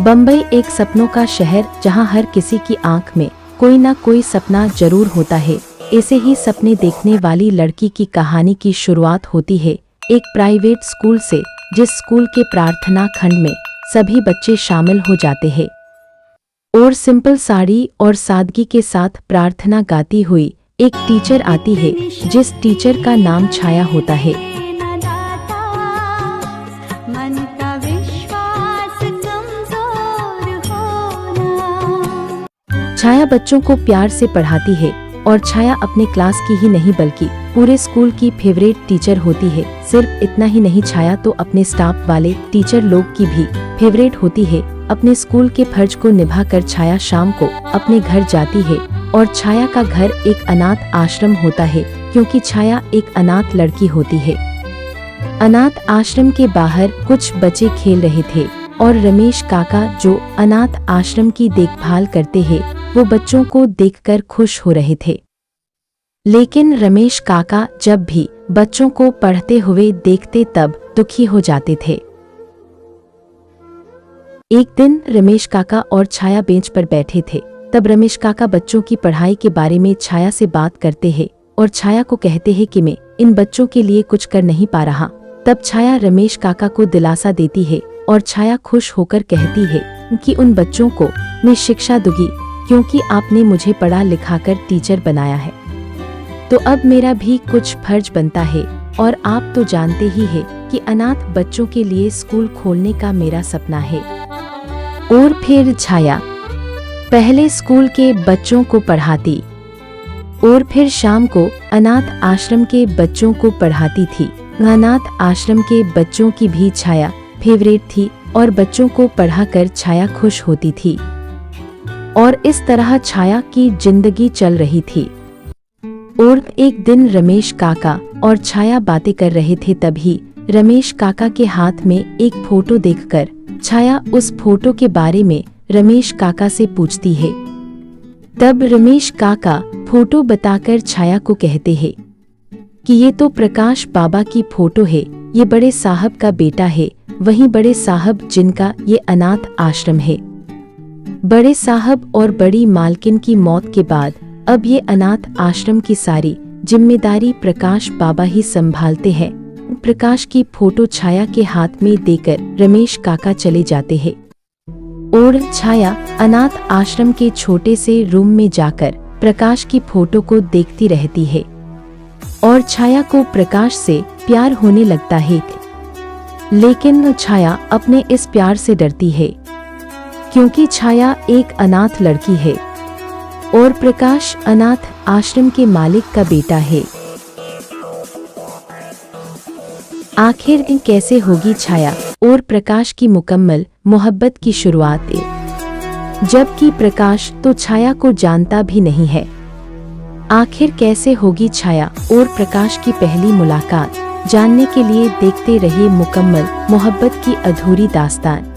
बम्बई एक सपनों का शहर जहां हर किसी की आंख में कोई ना कोई सपना जरूर होता है। ऐसे ही सपने देखने वाली लड़की की कहानी की शुरुआत होती है एक प्राइवेट स्कूल से, जिस स्कूल के प्रार्थना खंड में सभी बच्चे शामिल हो जाते हैं और सिंपल साड़ी और सादगी के साथ प्रार्थना गाती हुई एक टीचर आती है, जिस टीचर का नाम छाया होता है। छाया बच्चों को प्यार से पढ़ाती है और छाया अपने क्लास की ही नहीं बल्कि पूरे स्कूल की फेवरेट टीचर होती है। सिर्फ इतना ही नहीं, छाया तो अपने स्टाफ वाले टीचर लोग की भी फेवरेट होती है। अपने स्कूल के फर्ज को निभाकर छाया शाम को अपने घर जाती है और छाया का घर एक अनाथ आश्रम होता है, क्योंकि छाया एक अनाथ लड़की होती है। अनाथ आश्रम के बाहर कुछ बच्चे खेल रहे थे और रमेश काका, जो अनाथ आश्रम की देखभाल करते हैं, वो बच्चों को देखकर खुश हो रहे थे। लेकिन रमेश काका जब भी बच्चों को पढ़ते हुए देखते तब दुखी हो जाते थे। एक दिन रमेश काका और छाया बेंच पर बैठे थे। तब रमेश काका बच्चों की पढ़ाई के बारे में छाया से बात करते हैं और छाया को कहते हैं कि मैं इन बच्चों के लिए कुछ कर नहीं पा रहा। तब छाया रमेश काका को दिलासा देती है और छाया खुश होकर कहती है कि उन बच्चों को मैं शिक्षा दूंगी, क्योंकि आपने मुझे पढ़ा लिखाकर टीचर बनाया है, तो अब मेरा भी कुछ फर्ज बनता है। और आप तो जानते ही हैं कि अनाथ बच्चों के लिए स्कूल खोलने का मेरा सपना है। और फिर छाया पहले स्कूल के बच्चों को पढ़ाती और फिर शाम को अनाथ आश्रम के बच्चों को पढ़ाती थी। अनाथ आश्रम के बच्चों की भी छाया फेवरेट थी और बच्चों को पढ़ाकर छाया खुश होती थी और इस तरह छाया की जिंदगी चल रही थी। और एक दिन रमेश काका और छाया बातें कर रहे थे, तभी रमेश काका के हाथ में एक फोटो देखकर छाया उस फोटो के बारे में रमेश काका से पूछती है। तब रमेश काका फोटो बताकर छाया को कहते हैं कि ये तो प्रकाश बाबा की फोटो है, ये बड़े साहब का बेटा है, वही बड़े साहब जिनका ये अनाथ आश्रम है। बड़े साहब और बड़ी मालकिन की मौत के बाद अब ये अनाथ आश्रम की सारी जिम्मेदारी प्रकाश बाबा ही संभालते हैं। प्रकाश की फोटो छाया के हाथ में देकर रमेश काका चले जाते हैं और छाया अनाथ आश्रम के छोटे से रूम में जाकर प्रकाश की फोटो को देखती रहती है और छाया को प्रकाश से प्यार होने लगता है। लेकिन छाया अपने इस प्यार से डरती है, क्योंकि छाया एक अनाथ लड़की है और प्रकाश अनाथ आश्रम के मालिक का बेटा है। आखिर कैसे होगी छाया और प्रकाश की मुकम्मल मोहब्बत की शुरुआत, जबकि प्रकाश तो छाया को जानता भी नहीं है। आखिर कैसे होगी छाया और प्रकाश की पहली मुलाकात, जानने के लिए देखते रहिए मुकम्मल मोहब्बत की अधूरी दास्तान।